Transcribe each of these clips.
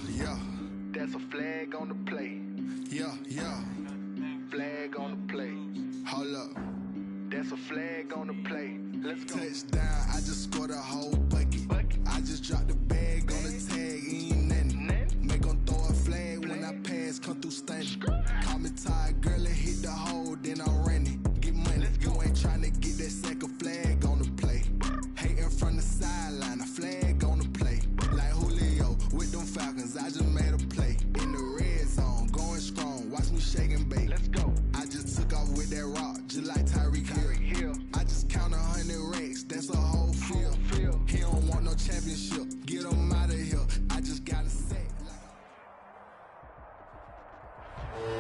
yeah. That's a flag on the play. Yeah, yeah. Flag on the play. Hold up. That's a flag on the play. Let's go. Touchdown, I just scored a whole bucket. I just dropped the bag on the tag, ain't nothing. Make 'em throw a flag when I pass, come through stunning. Call me tired, girl, and hit the hole, then I'm running. Get money, you ain't tryna get that second flag on the play. Hating from the sideline, a flag on the play. Like Julio with them Falcons, I just made a play. In the red zone, going strong, watch me shake and bake. Let's go. I just took off with that rock, just like Tyreek Hill. I just count 100 racks, that's a whole field. He don't want no championship, get him out of here. I just gotta say.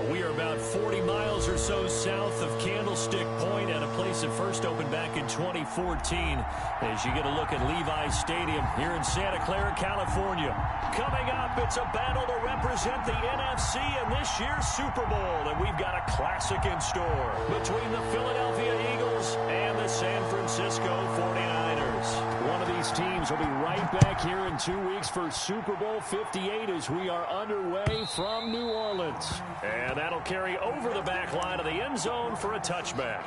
We are about 40 miles or so south of Candlestick Point at a place that first opened back in 2014 as you get a look at Levi's Stadium here in Santa Clara, California. Coming up, it's a battle to represent the NFC in this year's Super Bowl, and we've got a classic in store between the Philadelphia Eagles and the San Francisco 49ers. One of these teams will be right back here in 2 weeks for Super Bowl 58 as we are underway from New Orleans. And that'll carry over the back line of the end zone for a touchback.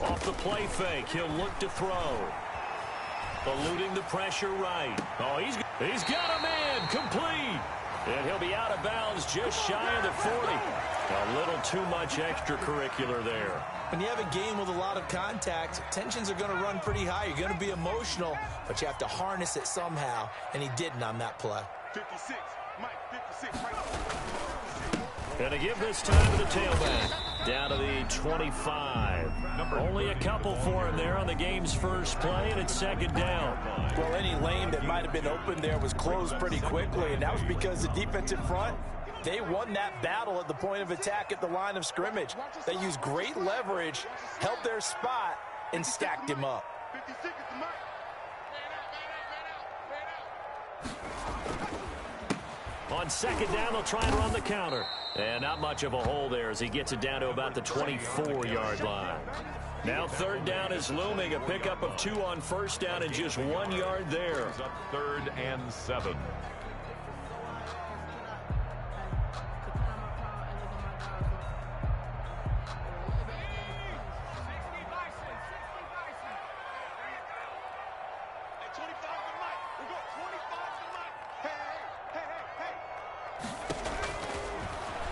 Off the play fake, he'll look to throw. Eluding the pressure right. Oh, he's got a man complete. And he'll be out of bounds just shy of the 40. A little too much extracurricular there. When you have a game with a lot of contact, tensions are going to run pretty high. You're going to be emotional, but you have to harness it somehow, and he didn't on that play. 56, Mike, 56, right. And to give this time to the tailback. Down to the 25. Only a couple for him there on the game's first play, and it's second down. Well, any lane that might have been open there was closed pretty quickly, and that was because the defensive front, they won that battle at the point of attack at the line of scrimmage. They used great leverage, held their spot, and stacked him up. 56 is the Mike. On second down, they'll try and run the counter. And not much of a hole there as he gets it down to about the 24-yard line. Now third down is looming. A pickup of 2 on first down and just 1 yard there. Third and 7.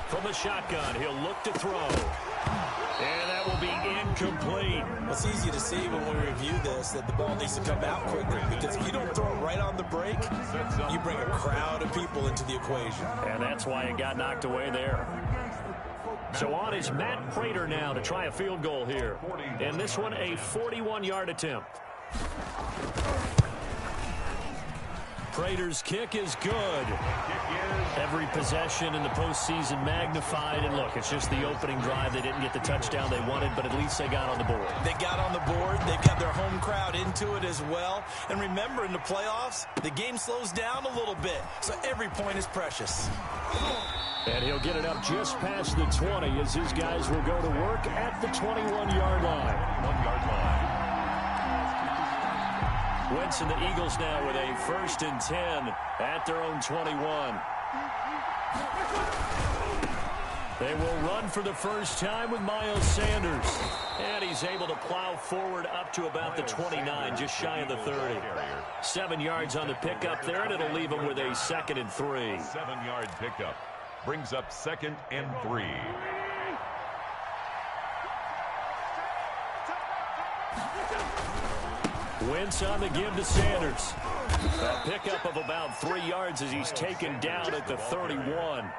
From the shotgun, he'll look to throw. And that will be incomplete. It's easy to see when we review this that the ball needs to come out quickly, because if you don't throw it right on the break, you bring a crowd of people into the equation. And that's why it got knocked away there. So on is Matt Prater now to try a field goal here. And this one a 41-yard attempt. Prater's kick is good. Every possession in the postseason magnified. And look, it's just the opening drive. They didn't get the touchdown they wanted, but at least they got on the board. They got on the board. They've got their home crowd into it as well. And remember, in the playoffs, the game slows down a little bit. So every point is precious. And he'll get it up just past the 20 as his guys will go to work at the 21-yard line. 1-yard line. Wentz and the Eagles now with a 1st and 10 at their own 21. They will run for the first time with Miles Sanders. And he's able to plow forward up to about the 29, just shy of the 30. 7 yards on the pickup there, and it'll leave him with a 2nd and 3. 7-yard pickup. Brings up 2nd and 3. Wentz on the give to Sanders. A pickup of about 3 yards as he's taken down at the 31.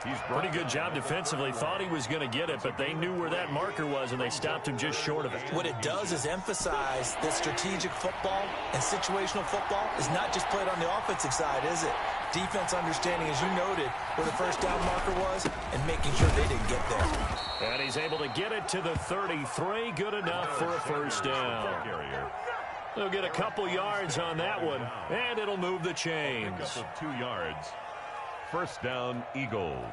Pretty good job defensively. Thought he was going to get it, but they knew where that marker was, and they stopped him just short of it. What it does is emphasize that strategic football and situational football is not just played on the offensive side, is it? Defense understanding, as you noted, where the first down marker was and making sure they didn't get there. And he's able to get it to the 33. Good enough for a first down. They'll get a couple yards on that one, and it'll move the chains. 2 yards. First down, Eagles.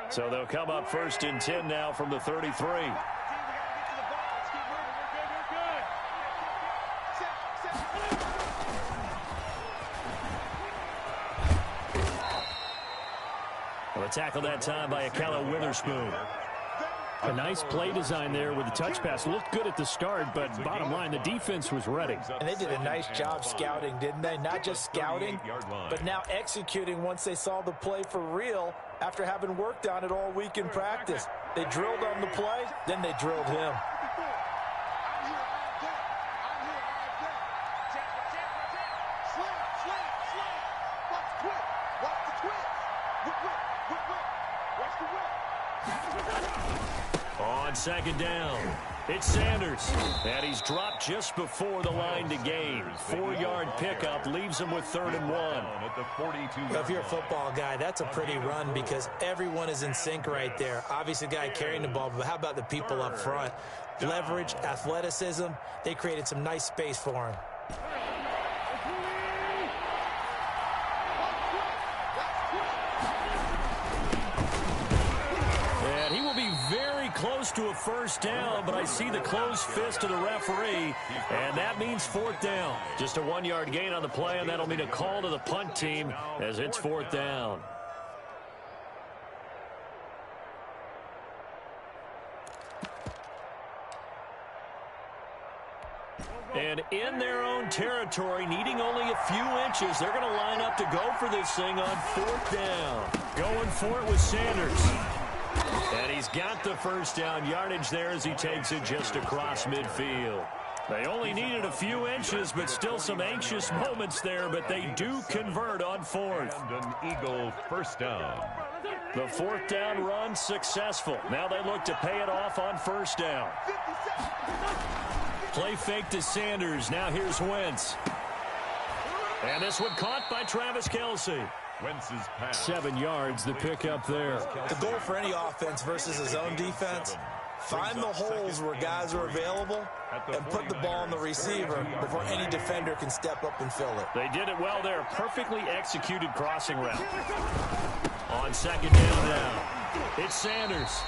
So they'll come up first and 10 now from the 33. Well, a tackle that time by Akella Witherspoon. A nice play design there with the touch pass. Looked good at the start, but bottom line, the defense was ready. And they did a nice job scouting, didn't they? Not just scouting, but now executing once they saw the play for real after having worked on it all week in practice. They drilled on the play, then they drilled him. On second down, it's Sanders, and he's dropped just before the line to gain. 4-yard pickup leaves him with 3rd and 1. Well, if you're a football guy, that's a pretty run because everyone is in sync right there. Obviously, the guy carrying the ball, but how about the people up front? Leverage, athleticism, they created some nice space for him. Close to a first down, but I see the closed fist of the referee, and that means 4th down. Just a 1-yard gain on the play, and that'll mean a call to the punt team as it's 4th down. And in their own territory, needing only a few inches, they're going to line up to go for this thing on 4th down. Going for it with Sanders. And he's got the first down yardage there as he takes it just across midfield. They only needed a few inches, but still some anxious moments there, but they do convert on 4th. And an Eagle first down. The 4th down run successful. Now they look to pay it off on 1st down. Play fake to Sanders. Now here's Wentz. And this one caught by Travis Kelce. Wentz's pass. 7 yards, the pickup there. The goal for any offense versus his own defense, find the holes where guys are available and put the ball on the receiver before any defender can step up and fill it. They did it well there. Perfectly executed crossing route. On 2nd down now, it's Sanders.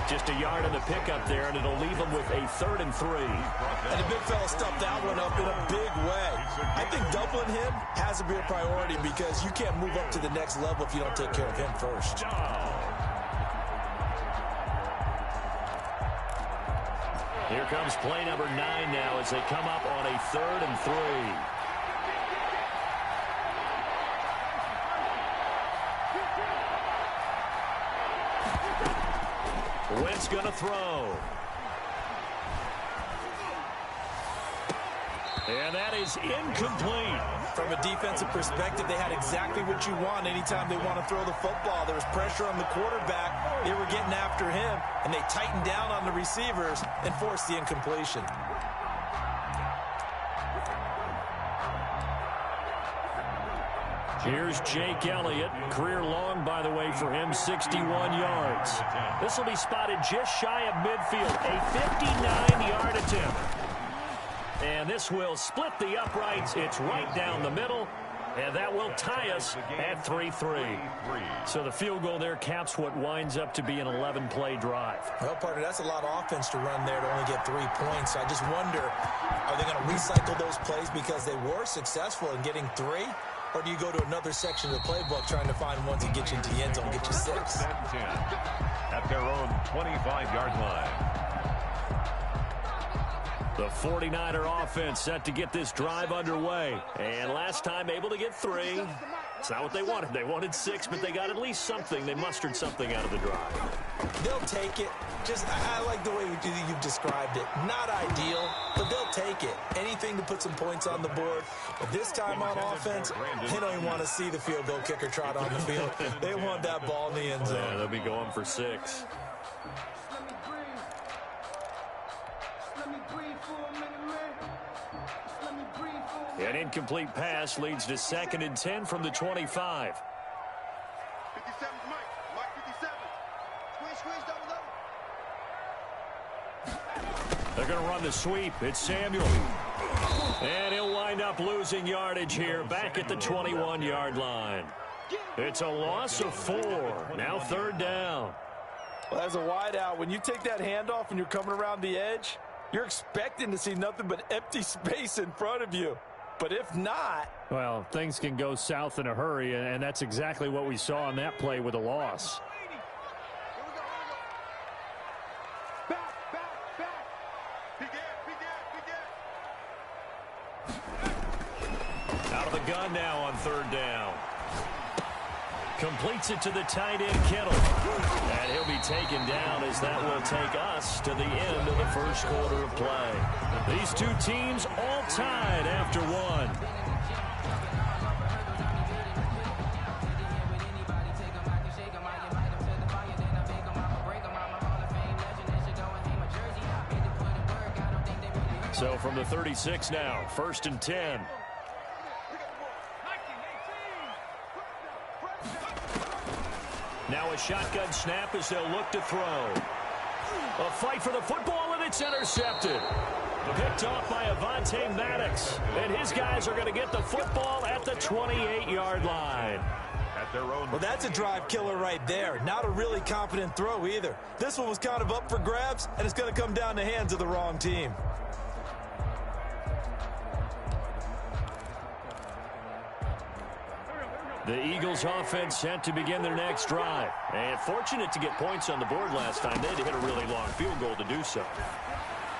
Just a yard on the pickup there, and it'll leave him with a 3rd and 3. And the big fella stuffed that one up in a big way. I think doubling him has to be a priority because you can't move up to the next level if you don't take care of him first. Here comes play number 9 now as they come up on a 3rd and 3. Wentz going to throw. And that is incomplete. From a defensive perspective, they had exactly what you want anytime they want to throw the football. There was pressure on the quarterback. They were getting after him, and they tightened down on the receivers and forced the incompletion. Here's Jake Elliott. Career long, by the way, for him, 61 yards. This will be spotted just shy of midfield. A 59-yard attempt. And this will split the uprights. It's right down the middle. And that will tie us at 3-3. So the field goal there caps what winds up to be an 11-play drive. Well, partner, that's a lot of offense to run there to only get 3 points. So I just wonder, are they going to recycle those plays because they were successful in getting 3? Or do you go to another section of the playbook trying to find ones that get you into the end zone and get you 6? At their own 25-yard line. The 49er offense set to get this drive underway. And last time able to get 3. It's not what they wanted. They wanted 6, but they got at least something. They mustered something out of the drive. They'll take it. I like the way you've described it. Not ideal, but they'll take it. Anything to put some points on the board. But this time on offense, they don't even want to see the field goal kicker trot on the field. They want that ball in the end zone. Yeah, they'll be going for 6. An incomplete pass leads to 2nd and 10 from the 25. 57 Mike. Mike 57. Squeeze, double. They're going to run the sweep. It's Samuel. And he'll wind up losing yardage here back at the 21-yard line. It's a loss of 4. Now 3rd down. Well, as a wideout, when you take that handoff and you're coming around the edge, you're expecting to see nothing but empty space in front of you. But if not... Well, things can go south in a hurry, and that's exactly what we saw on that play with a loss. Out of the gun now on 3rd down. Completes it to the tight end, Kittle. And he'll be taken down as that will take us to the end of the first quarter of play. These two teams all tied after 1. So from the 36 now, 1st and 10. Now a shotgun snap as they'll look to throw. A fight for the football, and it's intercepted. Picked off by Avonte Maddox. And his guys are going to get the football at the 28-yard line. At their own. Well, that's a drive killer right there. Not a really confident throw either. This one was kind of up for grabs, and it's going to come down the hands of the wrong team. The Eagles offense set to begin their next drive. And fortunate to get points on the board last time. They had to hit a really long field goal to do so.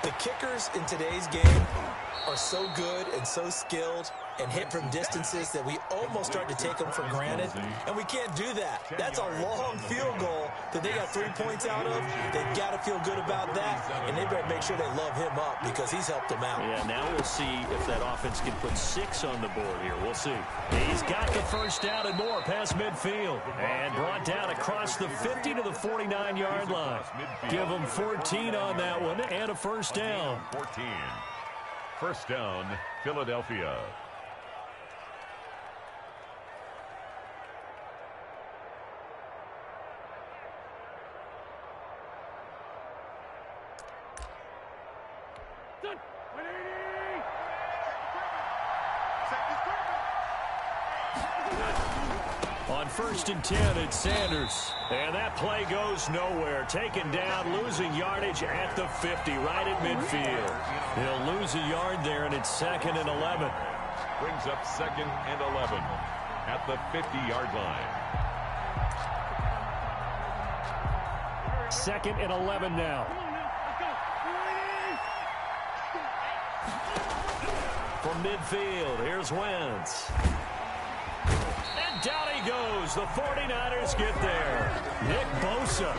The kickers in today's game are so good and so skilled and hit from distances that we almost start to take them for granted. And we can't do that. That's a long field goal that they got 3 points out of. They've got to feel good about that. And they better make sure they love him up because he's helped them out. Yeah, now we'll see if that offense can put 6 on the board here. We'll see. He's got the first down and more past midfield. And brought down across the 50 to the 49-yard line. Give them 14 on that one and a first down. 14. First down, Philadelphia. On 1st and 10, it's Sanders. And that play goes nowhere. Taken down, losing yardage at the 50, right at midfield. He'll lose a yard there, and it's 2nd and 11. Brings up 2nd and 11 at the 50-yard line. 2nd and 11 now. From midfield, here's Wentz. And down he goes. The 49ers get there. Nick Bosa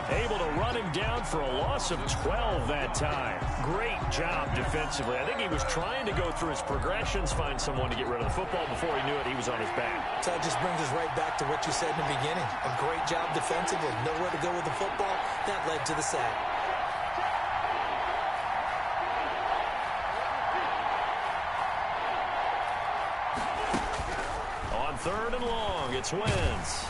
able to run him down for a loss of 12 that time. Great job defensively. I think he was trying to go through his progressions, find someone to get rid of the football. Before he knew it, he was on his back. So that just brings us right back to what you said in the beginning. A great job defensively. Nowhere to go with the football. That led to the sack. On 3rd and long, it's Wentz.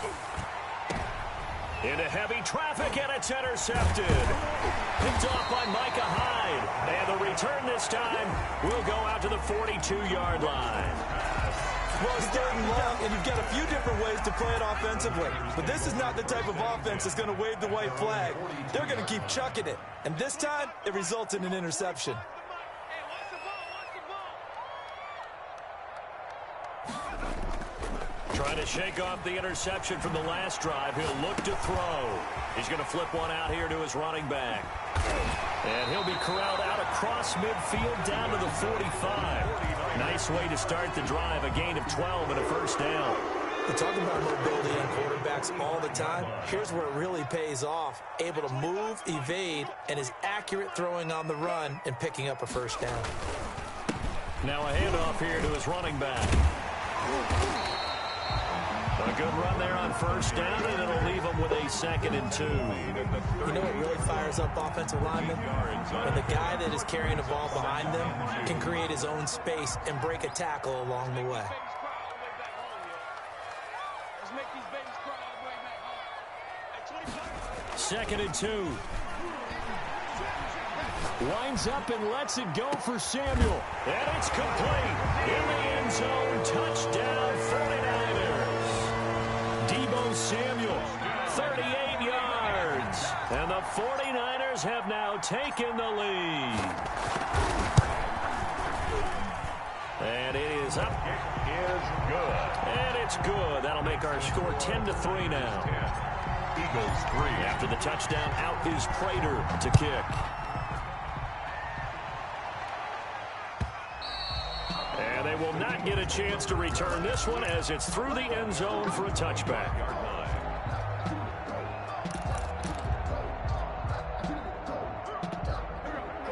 Into heavy traffic, and it's intercepted. Picked off by Micah Hyde. And the return this time will go out to the 42-yard line. Well, it's 3rd and long, and you've got a few different ways to play it offensively. But this is not the type of offense that's going to wave the white flag. They're going to keep chucking it. And this time, it results in an interception. Trying to shake off the interception from the last drive. He'll look to throw. He's going to flip one out here to his running back. And he'll be corralled out across midfield down to the 45. Nice way to start the drive, a gain of 12 and a first down. We talk about mobility in quarterbacks all the time. Here's where it really pays off. Able to move, evade, and is accurate throwing on the run and picking up a first down. Now a handoff here to his running back. A good run there on first down, and it'll leave him with a 2nd and 2. You know what really fires up offensive linemen? When the guy that is carrying the ball behind them can create his own space and break a tackle along the way. 2nd and 2. Winds up and lets it go for Samuel. And it's complete. In the end zone, touchdown 49ers. Deebo Samuel, 38 yards. And the 49ers have now taken the lead. And it is up. It is good. And it's good. That'll make our score 10-3 now. Eagles 3. After the touchdown, out is Prater to kick. And they will not get a chance to return this one as it's through the end zone for a touchback.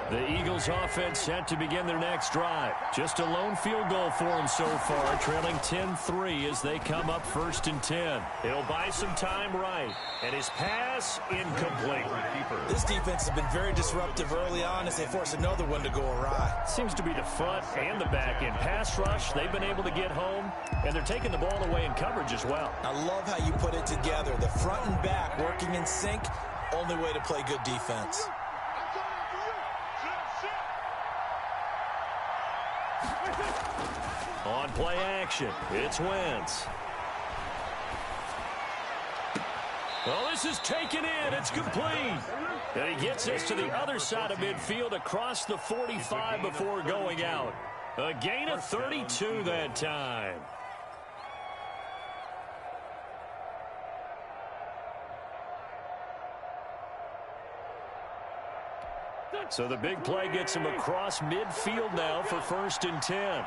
The Eagles offense set to begin their next drive. Just a lone field goal for them so far, trailing 10-3 as they come up 1st and 10. He'll buy some time right, and his pass incomplete. This defense has been very disruptive early on as they force another one to go awry. Seems to be the front and the back end. Pass rush, they've been able to get home, and they're taking the ball away in coverage as well. I love how you put it together. The front and back working in sync, only way to play good defense. On play action, it's Wentz. Well, this is taken in. It's complete. And he gets this to the other side of midfield across the 45 before going out. A gain of 32 that time. So the big play gets him across midfield now for 1st and 10.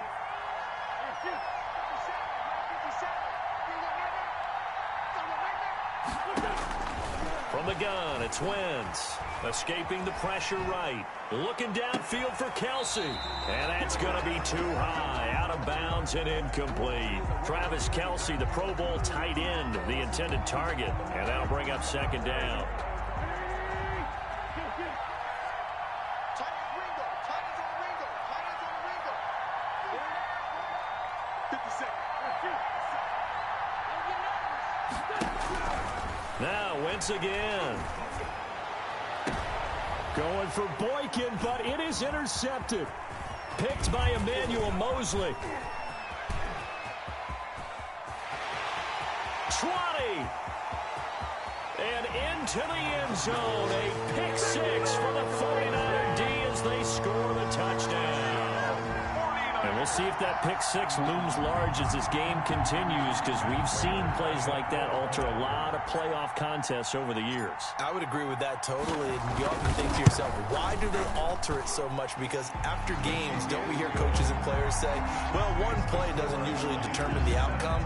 From the gun, it's Wentz. Escaping the pressure right. Looking downfield for Kelsey. And that's going to be too high. Out of bounds and incomplete. Travis Kelsey, the Pro Bowl tight end, the intended target. And that'll bring up 2nd down. Now Wentz again. Going for Boykin, but it is intercepted. Picked by Emmanuel Mosley. 20. And into the end zone. A pick 6 for the 49er D as they score the touchdown. And we'll see if that pick 6 looms large as this game continues, because we've seen plays like that alter a lot of playoff contests over the years. I would agree with that totally. And you often think to yourself, why do they alter it so much? Because after games, don't we hear coaches and players say, well, one play doesn't usually determine the outcome?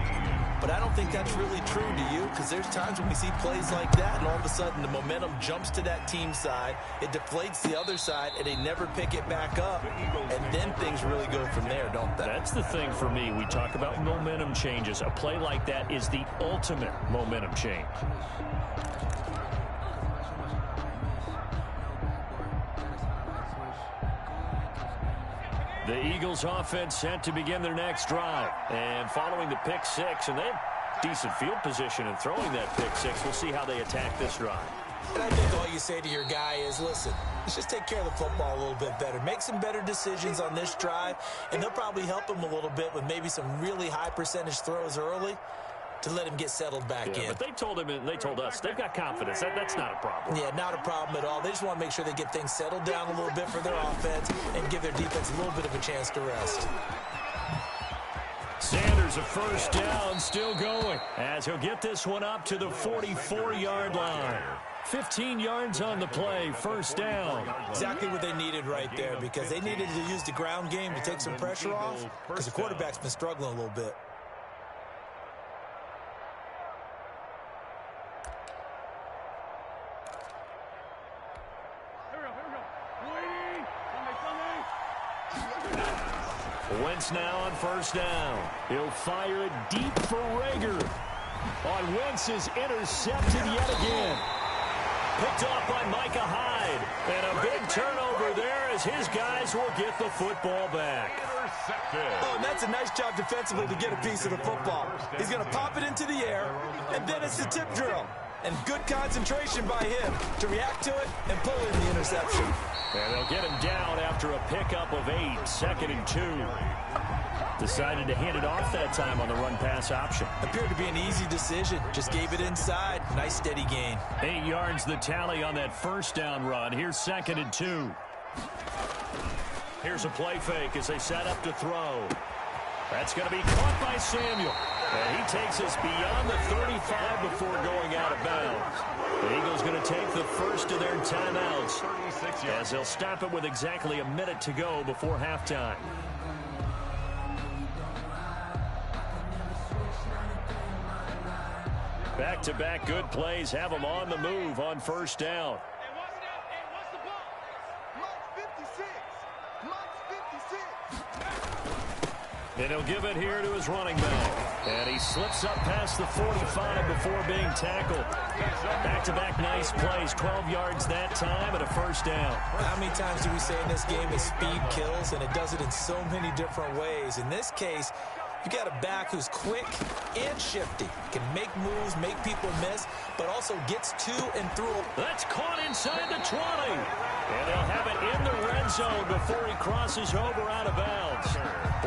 But I don't think that's really true, do you? Because there's times when we see plays like that, and all of a sudden the momentum jumps to that team side, it deflates the other side, and they never pick it back up, and then things really go from there, don't they? That's the thing for me. We talk about momentum changes. A play like that is the ultimate momentum change. The Eagles offense set to begin their next drive. And following the pick 6, and they have decent field position in throwing that pick 6. We'll see how they attack this drive. And I think all you say to your guy is, listen, let's just take care of the football a little bit better. Make some better decisions on this drive, and they'll probably help him a little bit with maybe some really high percentage throws early to let him get settled back in. But they told him, and they told us, they've got confidence. That's not a problem. Yeah, not a problem at all. They just want to make sure they get things settled down a little bit for their offense and give their defense a little bit of a chance to rest. Sanders a first down, still going, as he'll get this one up to the 44-yard line. 15 yards on the play, first down. Exactly what they needed right there, because they needed to use the ground game to take some pressure off, because the quarterback's been struggling a little bit. Wentz now on first down. He'll fire it deep for Rager. On Wentz is intercepted yet again. Picked off by Micah Hyde. And a big turnover there as his guys will get the football back. Oh, and that's a nice job defensively to get a piece of the football. He's going to pop it into the air, and then it's the tip drill. And good concentration by him to react to it and pull in the interception. And they'll get him down after a pickup of 8, 2nd and 2. Decided to hand it off that time on the run-pass option. Appeared to be an easy decision. Just gave it inside. Nice steady gain. 8 yards the tally on that first down run. Here's 2nd and 2. Here's a play fake as they set up to throw. That's going to be caught by Samuel. And he takes us beyond the 35 before going out of bounds. The Eagles going to take the first of their timeouts as they'll stop it with exactly a minute to go before halftime. Back-to-back good plays have them on the move on first down. And he'll give it here to his running back. And he slips up past the 45 before being tackled. Back-to-back nice plays, 12 yards that time and a first down. How many times do we say in this game that speed kills, and it does it in so many different ways? In this case, you got a back who's quick and shifty. Can make moves, make people miss, but also gets to and through. That's caught inside the 20. And they'll have it in the red zone before he crosses over out of bounds.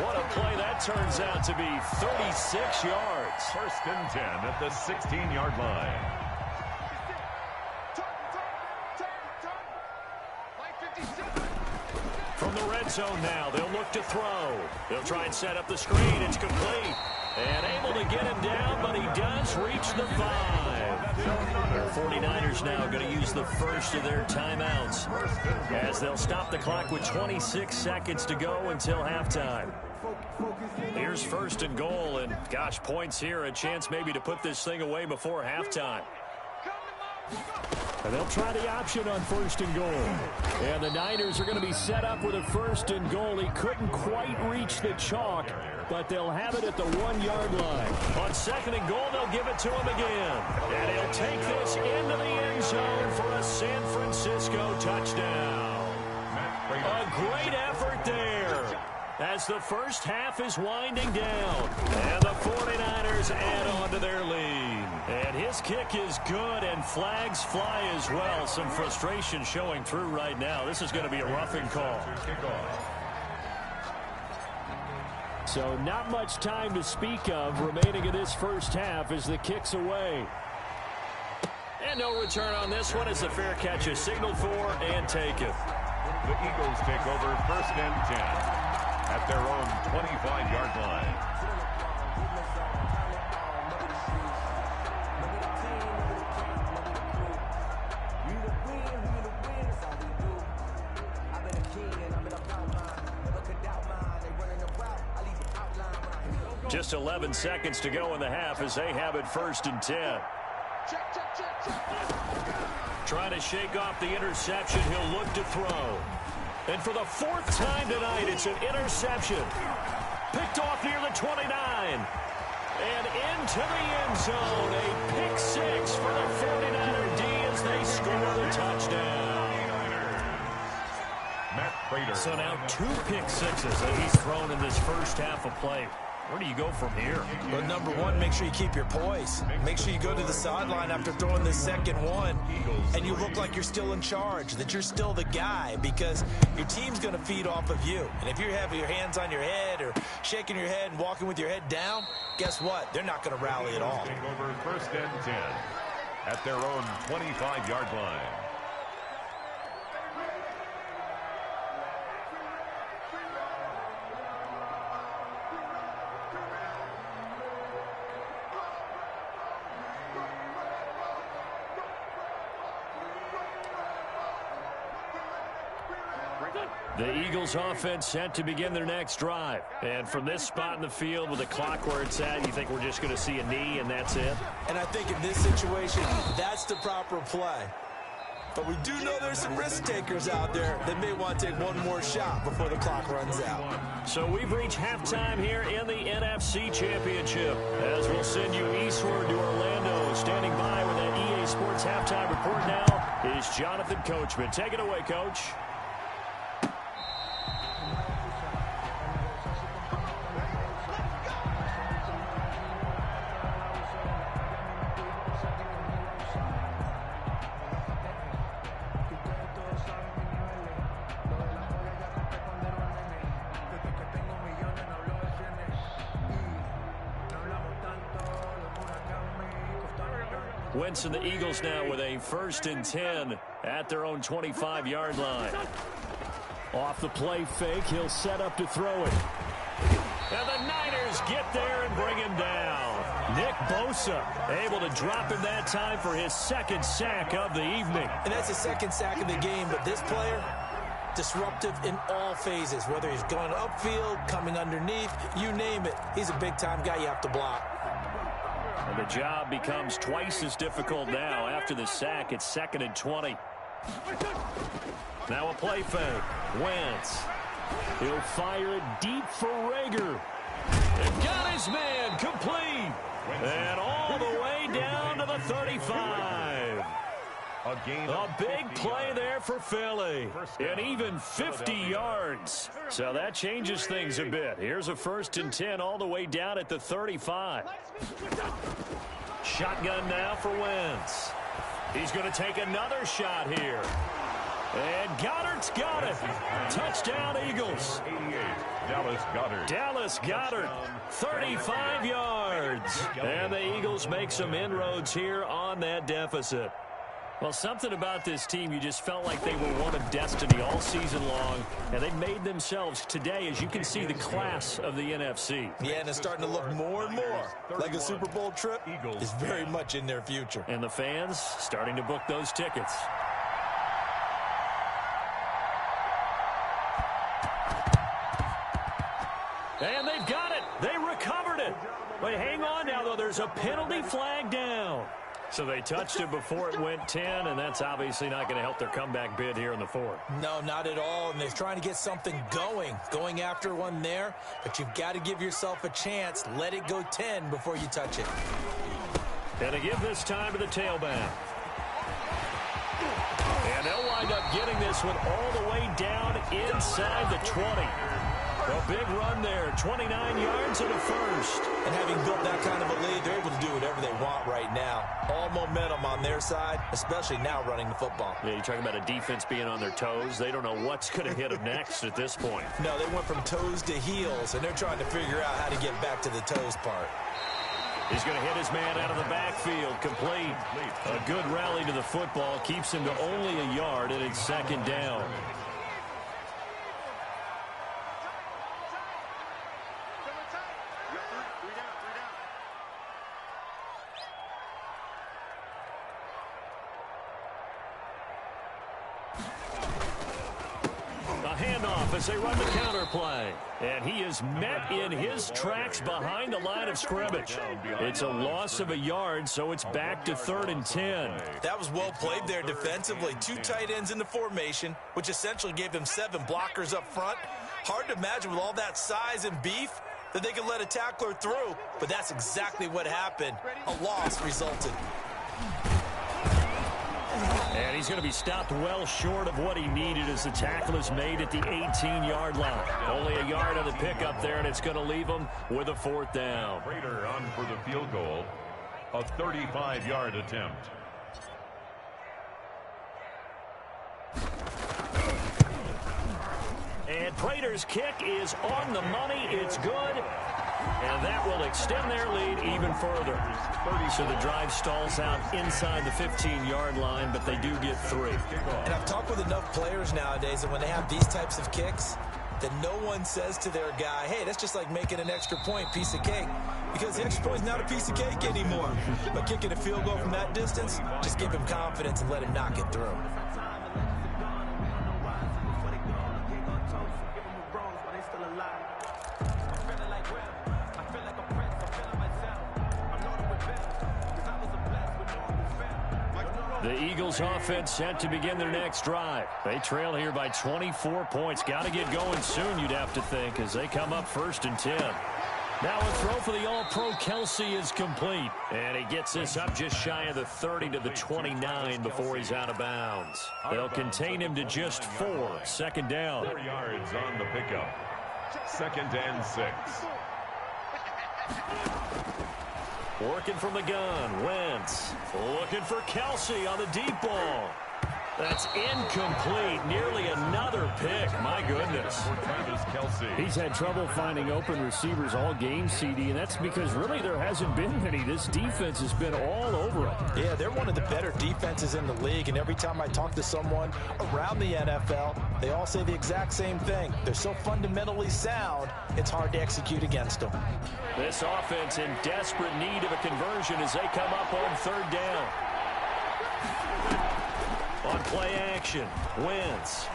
What a play that turns out to be, 36 yards. 1st and 10 at the 16-yard line. From the red zone now, they'll look to throw. They'll try and set up the screen. It's complete. And able to get him down, but he does reach the 5. The 49ers now going to use the first of their timeouts as they'll stop the clock with 26 seconds to go until halftime. Here's 1st and goal, and gosh, points here, a chance maybe to put this thing away before halftime. And they'll try the option on 1st and goal. And the Niners are going to be set up with a 1st and goal. He couldn't quite reach the chalk, but they'll have it at the 1-yard line. On 2nd and goal, they'll give it to him again. And he'll take this into the end zone for a San Francisco touchdown. A great effort there as the first half is winding down. And the 49ers add on to their lead. And his kick is good, and flags fly as well. Some frustration showing through right now. This is going to be a roughing call. So not much time to speak of remaining in this first half as the kick's away. And no return on this one as the fair catch is signaled for and taken. The Eagles take over 1st and 10 at their own 25-yard line. Just 11 seconds to go in the half as they have it 1st and 10. Trying to shake off the interception. He'll look to throw. And for the 4th time tonight, it's an interception. Picked off near the 29. And into the end zone. A pick 6 for the 49er D as they score the touchdown. So now 2 pick 6s that he's thrown in this first half of play. Where do you go from here? Well, number one, make sure you keep your poise. Make sure you go to the sideline after throwing the second one, and you look like you're still in charge, that you're still the guy, because your team's going to feed off of you. And if you're having your hands on your head or shaking your head and walking with your head down, guess what? They're not going to rally at all. Over 1st and 10 at their own 25-yard line. The Eagles offense set to begin their next drive. And from this spot in the field with the clock where it's at, you think we're just going to see a knee and that's it? And I think in this situation, that's the proper play. But we do know there's some risk takers out there that may want to take one more shot before the clock runs out. So we've reached halftime here in the NFC Championship. As we'll send you eastward to Orlando. Standing by with that EA Sports halftime report now is Jonathan Coachman. Take it away, Coach. Wentz and the Eagles now with a 1st and 10 at their own 25-yard line. Off the play fake, he'll set up to throw it. And the Niners get there and bring him down. Nick Bosa able to drop him that time for his 2nd sack of the evening. And that's his 2nd sack of the game, but this player, disruptive in all phases, whether he's going upfield, coming underneath, you name it. He's a big-time guy you have to block. And the job becomes twice as difficult now. After the sack, it's 2nd and 20. Now a play fake. Wentz. He'll fire it deep for Rager. And got his man complete. And all the way down to the 35. A big play there for Philly. And even 50 yards. So that changes things a bit. Here's a 1st and 10 all the way down at the 35. Shotgun now for Wentz. He's going to take another shot here. And Goddard's got it. Touchdown, Eagles. 88, Dallas Goedert, 35 yards. And the Eagles make some inroads here on that deficit. Well, something about this team, you just felt like they were one of destiny all season long, and they made themselves today, as you can see, the class of the NFC. Yeah, and it's starting to look more and more like a Super Bowl trip is very much in their future. And the fans starting to book those tickets. And they've got it. They recovered it. But hang on now, though. There's a penalty flag down. So they touched it before it went 10, and that's obviously not going to help their comeback bid here in the 4th. No, not at all, and they're trying to get something going after one there, but you've got to give yourself a chance. Let it go 10 before you touch it. And to give this time to the tailback. And they'll wind up getting this one all the way down inside the 20. A big run there, 29 yards and a 1st. And having built that kind of a lead, they're able to do whatever they want right now. All momentum on their side, especially now running the football. Yeah, you're talking about a defense being on their toes. They don't know what's going to hit them next at this point. No, they went from toes to heels, and they're trying to figure out how to get back to the toes part. He's going to hit his man out of the backfield, complete. A good rally to the football keeps him to only a yard, and it's 2nd down. As they run the counter play. And he is met in his tracks behind the line of scrimmage. It's a loss of a yard, so it's back to 3rd and 10. That was well played there defensively. 2 tight ends in the formation, which essentially gave them 7 blockers up front. Hard to imagine with all that size and beef that they could let a tackler through, but that's exactly what happened. A loss resulted. And he's going to be stopped well short of what he needed as the tackle is made at the 18-yard line. Only a yard on the pickup there, and it's going to leave him with a 4th down. Prater on for the field goal, a 35-yard attempt. And Prater's kick is on the money. It's good. And that will extend their lead even further. So the drive stalls out inside the 15-yard line, but they do get 3. And I've talked with enough players nowadays that when they have these types of kicks, that no one says to their guy, hey, that's just like making an extra point, piece of cake. Because the extra point is not a piece of cake anymore. But kicking a field goal from that distance, just give him confidence and let him knock it through. The Eagles offense set to begin their next drive. They trail here by 24 points. Got to get going soon, you'd have to think, as they come up 1st and 10. Now a throw for the All-Pro Kelsey is complete. And he gets this up just shy of the 30 to the 29 before he's out of bounds. They'll contain him to just 4. 2nd down. 4 yards on the pickup. 2nd and 6. Working from the gun. Wentz looking for Kelsey on the deep ball. That's incomplete. Nearly another pick. My goodness. He's had trouble finding open receivers all game, CD, and that's because really there hasn't been many. This defense has been all over it. Yeah, they're one of the better defenses in the league, and every time I talk to someone around the NFL, they all say the exact same thing. They're so fundamentally sound, it's hard to execute against them. This offense in desperate need of a conversion as they come up on 3rd down. On play action, Wentz.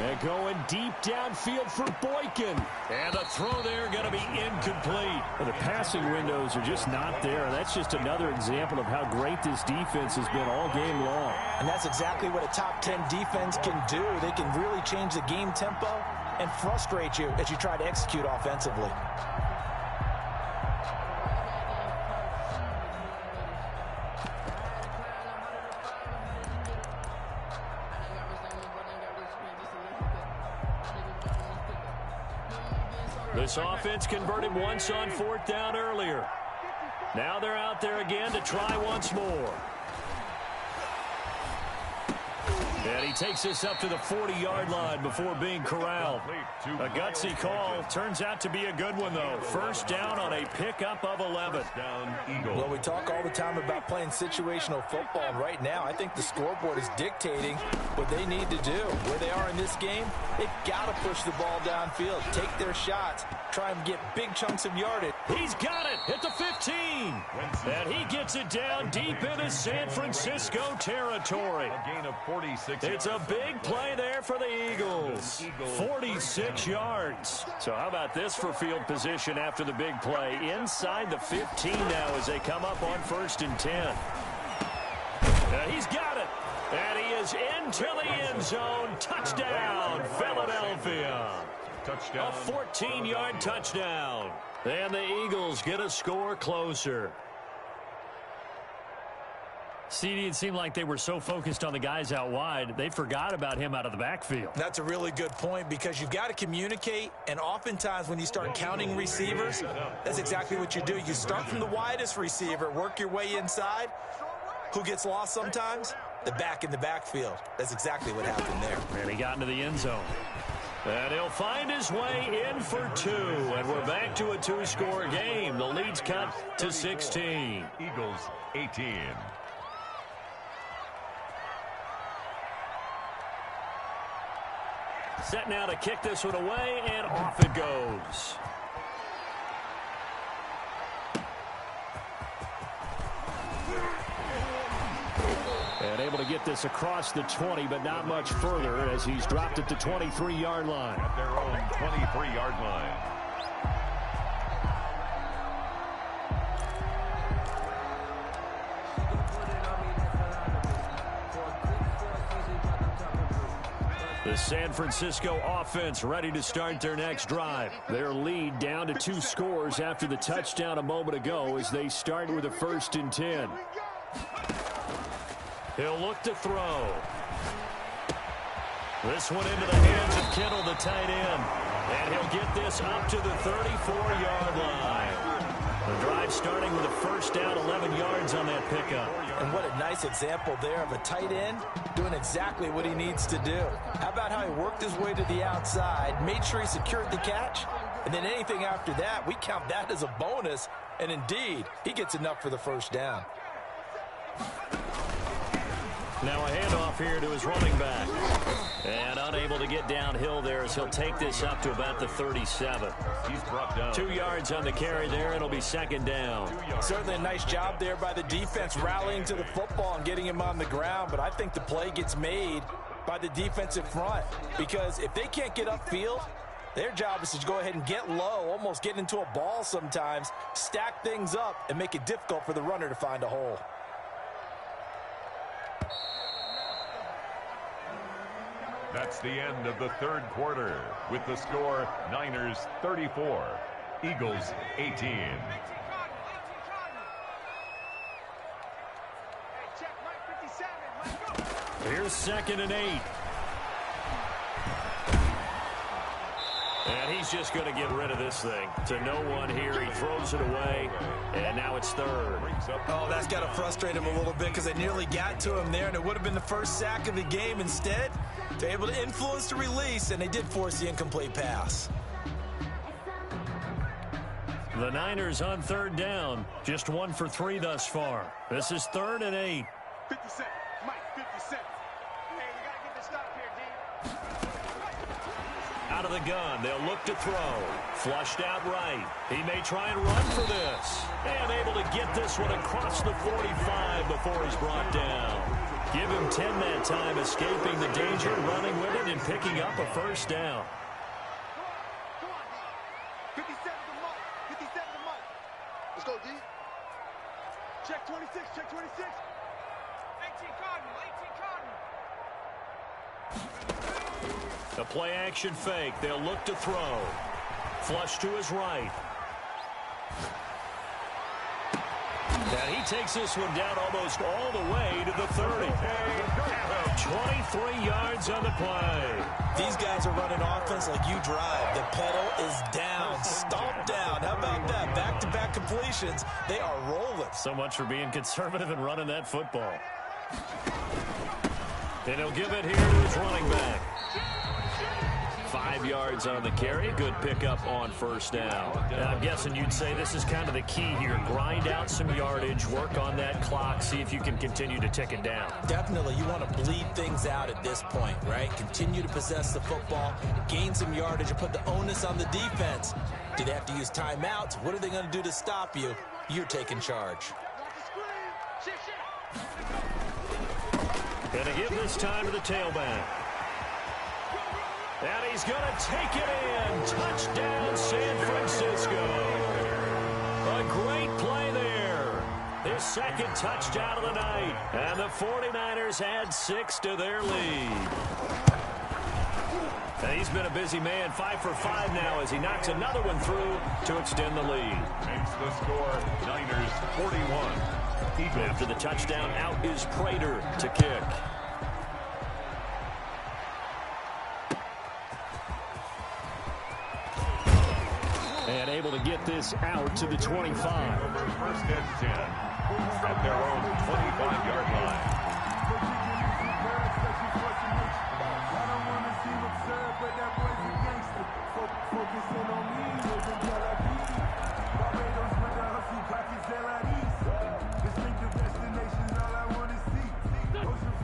And going deep downfield for Boykin. And the throw there going to be incomplete. Well, the passing windows are just not there. That's just another example of how great this defense has been all game long. And that's exactly what a top 10 defense can do. They can really change the game tempo and frustrate you as you try to execute offensively. This offense converted once on 4th down earlier. Now they're out there again to try once more. And he takes this up to the 40-yard line before being corralled. A gutsy call. Turns out to be a good one, though. 1st down on a pickup of 11. Well, we talk all the time about playing situational football, and right now I think the scoreboard is dictating what they need to do. Where they are in this game, they've got to push the ball downfield, take their shots, try and get big chunks of yardage. He's got it at the 15. And he gets it down deep into San Francisco territory. A gain of 46. It's a big play there for the Eagles. 46 yards. So how about this for field position after the big play? Inside the 15 now as they come up on 1st and 10. He's got it. And he is into the end zone. Touchdown, Philadelphia. Touchdown. A 14-yard touchdown. And the Eagles get a score closer. CD, it seemed like they were so focused on the guys out wide, they forgot about him out of the backfield. That's a really good point because you've got to communicate, and oftentimes when you start counting receivers, that's exactly what you do. You start from the widest receiver, work your way inside. Who gets lost sometimes? The back in the backfield. That's exactly what happened there. And he got into the end zone. And he'll find his way in for 2. And we're back to a 2-score game. The lead's cut to 16. Eagles 18. Set now to kick this one away, and off it goes. And able to get this across the 20, but not much further as he's dropped it to 23-yard line. At their own 23-yard line. The San Francisco offense ready to start their next drive. Their lead down to 2 scores after the touchdown a moment ago as they start with a 1st and 10. He'll look to throw. This one into the hands of Kittle, the tight end. And he'll get this up to the 34-yard line. The drive starting with a 1st down, 11 yards on that pickup. And what a nice example there of a tight end doing exactly what he needs to do. How about how he worked his way to the outside, made sure he secured the catch, and then anything after that, we count that as a bonus. And indeed, he gets enough for the 1st down. Now a handoff here to his running back. And unable to get downhill there as he'll take this up to about the 37. He's brought down. 2 yards on the carry there, and it'll be 2nd down. Certainly a nice job there by the defense rallying to the football and getting him on the ground, but I think the play gets made by the defensive front because if they can't get upfield, their job is to go ahead and get low, almost get into a ball sometimes, stack things up, and make it difficult for the runner to find a hole. That's the end of the third quarter with the score Niners 34, Eagles 18. Here's 2nd and 8. And he's just going to get rid of this thing. To no one here. He throws it away. And now it's 3rd. Oh, that's got to frustrate him a little bit because they nearly got to him there, and it would have been the first sack of the game. Instead, they're able to influence the release, and they did force the incomplete pass. The Niners on 3rd down. Just 1 for 3 thus far. This is 3rd and 8. 57. Mike, 57. Hey, we got to get the stop here, D. Out of the gun. They'll look to throw. Flushed out right. He may try and run for this. And able to get this one across the 45 before he's brought down. Give him 10 that time, escaping the danger, running with it, and picking up a 1st down. Come on, D. 57 to Mike. 57 to Mike. Let's go, D. Check 26. Check 26. 18 Cardinal. 18 Cardinal. The play action fake. They'll look to throw. Flush to his right. And he takes this one down almost all the way to the 30. 23 yards on the play. These guys are running offense like you drive. The pedal is down, stomped down. How about that? Back-to-back completions. They are rolling. So much for being conservative and running that football. And he'll give it here to his running back. 5 yards on the carry. Good pickup on 1st down. And I'm guessing you'd say this is kind of the key here. Grind out some yardage, work on that clock, see if you can continue to tick it down. Definitely. You want to bleed things out at this point, right? Continue to possess the football, gain some yardage, and put the onus on the defense. Do they have to use timeouts? What are they going to do to stop you? You're taking charge. Going to give this time to the tailback. And he's going to take it in. Touchdown, San Francisco. A great play there. His 2nd touchdown of the night. And the 49ers add 6 to their lead. And he's been a busy man. 5 for 5 now as he knocks another one through to extend the lead. Makes the score Niners 41. Eagles. After the touchdown, out is Prater to kick. And able to get this out to the 25. 1st and 10 at their own 25-yard line.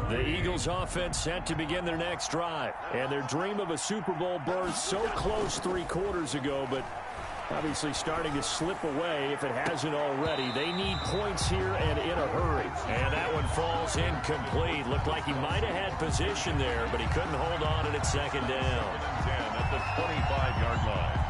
The Eagles offense set to begin their next drive. And their dream of a Super Bowl berth so close 3 quarters ago, but obviously starting to slip away if it hasn't already. They need points here and in a hurry. And that one falls incomplete. Looked like he might have had position there, but he couldn't hold on at 2nd down. 10 at the 25-yard line.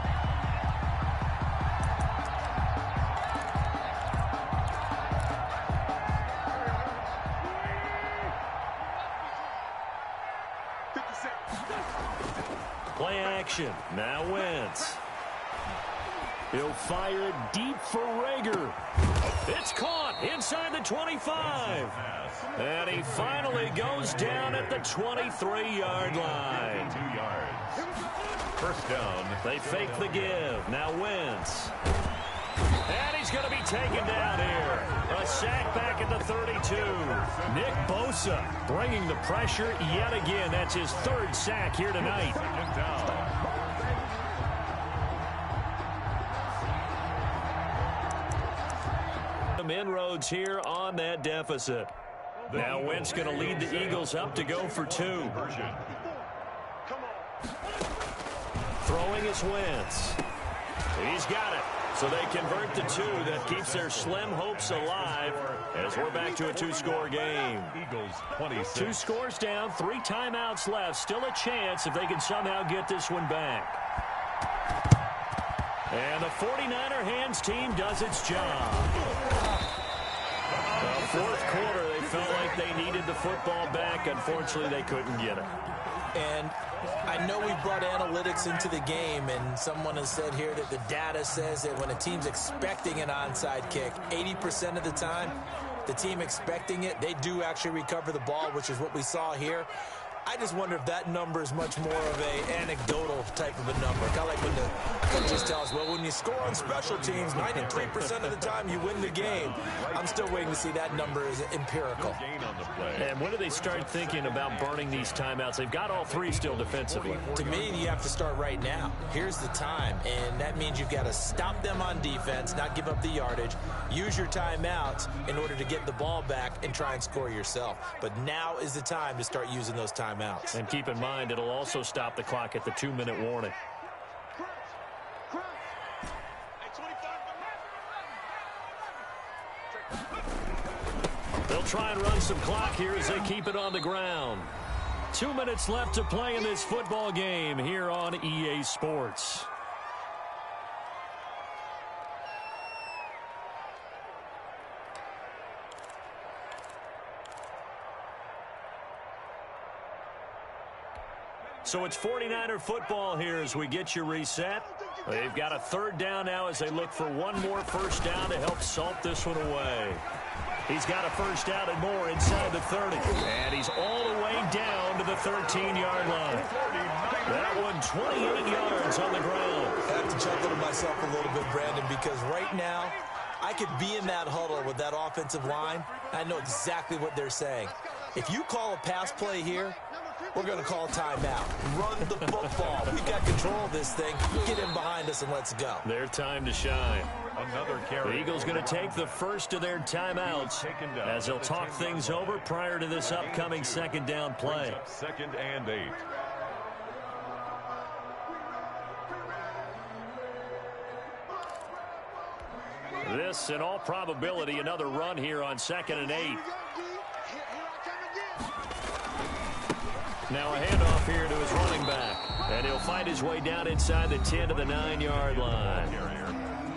Play action. Now Wentz. He'll fire deep for Rager. It's caught inside the 25. And he finally goes down at the 23-yard line. 2 yards. 1st down. They fake the give. Now Wentz. And he's going to be taken down here. A sack back at the 32. Nick Bosa bringing the pressure yet again. That's his 3rd sack here tonight. 2nd down. Inroads here on that deficit. Now Wentz going to lead the Eagles up to go for 2. Throwing is Wentz. He's got it. So they convert the 2. That keeps their slim hopes alive as we're back to a 2-score game. Eagles 26. 2 scores down, 3 timeouts left. Still a chance if they can somehow get this one back. And the 49er hands team does its job. The 4th quarter, they felt like they needed the football back. Unfortunately, they couldn't get it. And I know we brought analytics into the game, and someone has said here that the data says that when a team's expecting an onside kick, 80% of the time, the team expecting it, they do actually recover the ball, which is what we saw here. I just wonder if that number is much more of an anecdotal type of a number. Kind of like when the coaches tell us, well, when you score on special teams, 93% of the time you win the game. I'm still waiting to see that number is empirical. And when do they start thinking about burning these timeouts? They've got all three still defensively. To me, you have to start right now. Here's the time, and that means you've got to stop them on defense, not give up the yardage, use your timeouts in order to get the ball back and try and score yourself. But now is the time to start using those timeouts. And keep in mind, it'll also stop the clock at the 2-minute warning. They'll try and run some clock here as they keep it on the ground. 2 minutes left to play in this football game here on EA Sports. So it's 49er football here as we get you reset. They've got a third down now as they look for one more first down to help salt this one away. He's got a first down and more inside the 30. And he's all the way down to the 13-yard line. That one 28 yards on the ground. I have to chuckle to myself a little bit, Brandon, because right now I could be in that huddle with that offensive line. I know exactly what they're saying. If you call a pass play here, we're going to call timeout. Run the football. We've got control of this thing. Get in behind us and let's go. Their time to shine. Another carry. The Eagles going to take the first of their timeouts as they'll talk things over prior to this upcoming second down play. Second and 8. This, in all probability, another run here on 2nd and 8. Now a handoff here to his running back. And he'll find his way down inside the 10 to the 9-yard line.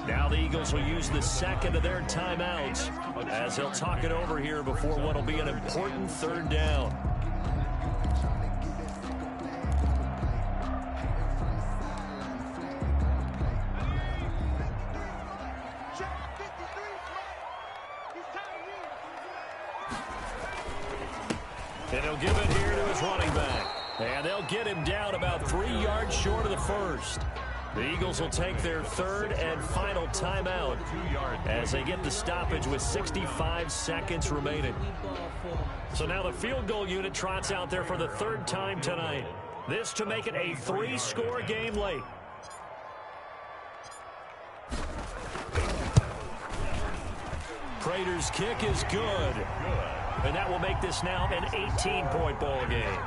Now the Eagles will use the second of their timeouts as they'll talk it over here before what will be an important third down. And he'll give it here to his running back. And they'll get him down about 3 yards short of the first. The Eagles will take their third and final timeout as they get the stoppage with 65 seconds remaining. So now the field goal unit trots out there for the third time tonight. This to make it a 3-score game late. Prater's kick is good. And that will make this now an 18-point ball game.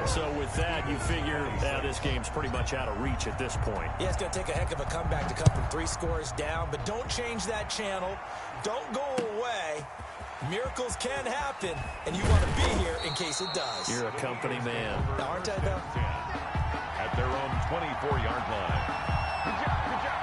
So with that, you figure this game's pretty much out of reach at this point. Yeah, it's going to take a heck of a comeback to come from 3 scores down, but don't change that channel. Don't go away. Miracles can happen, and you want to be here in case it does. You're a company man. Now, aren't I, though? At their own 24-yard line. Good job, good job.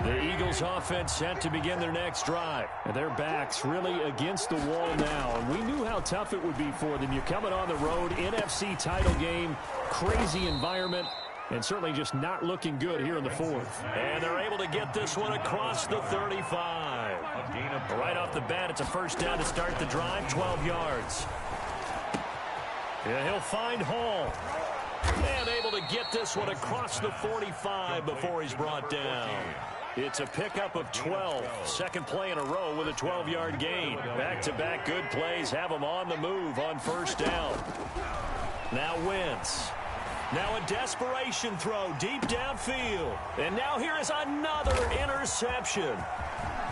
The Eagles offense set to begin their next drive. And their backs really against the wall now. And we knew how tough it would be for them. You're coming on the road, NFC title game, crazy environment, and certainly just not looking good here in the fourth. And they're able to get this one across the 35. Right off the bat, it's a first down to start the drive, 12 yards. Yeah, he'll find Hall. And able to get this one across the 45 before he's brought down. It's a pickup of 12. Second play in a row with a 12-yard gain. Back-to-back good plays have him on the move on first down. Now Wentz. Now a desperation throw deep downfield. And now here is another interception.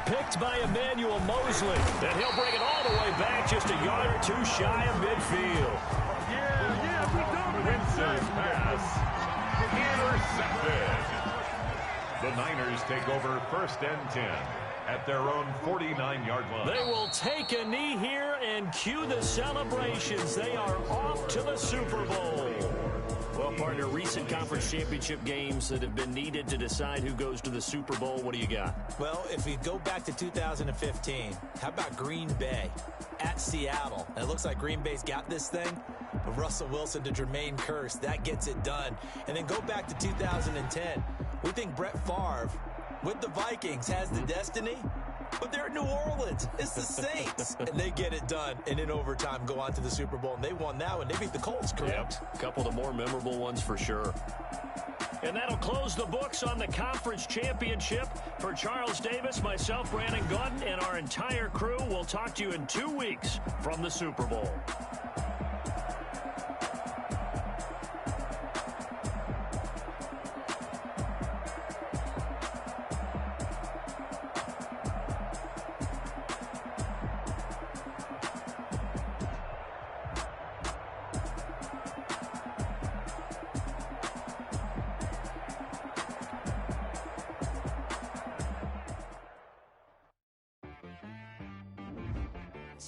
Picked by Emmanuel Mosley. And he'll bring it all the way back just a yard or two shy of midfield. Wentz's pass intercepted. The Niners take over first and 10 at their own 49-yard line. They will take a knee here and cue the celebrations. They are off to the Super Bowl. The partner, recent conference championship games that have been needed to decide who goes to the Super Bowl. What do you got? Well, if we go back to 2015, how about Green Bay at Seattle? And it looks like Green Bay's got this thing. But Russell Wilson to Jermaine Kearse, that gets it done. And then go back to 2010. We think Brett Favre with the Vikings has the destiny. But they're in New Orleans. It's the Saints. And they get it done. And in overtime, go on to the Super Bowl. And they won that one. They beat the Colts, correct? Yep. A couple of the more memorable ones for sure. And that'll close the books on the conference championship. For Charles Davis, myself, Brandon Gaudin, and our entire crew, we'll talk to you in 2 weeks from the Super Bowl.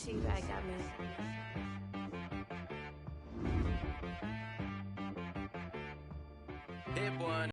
She-Bag got me. Hit one.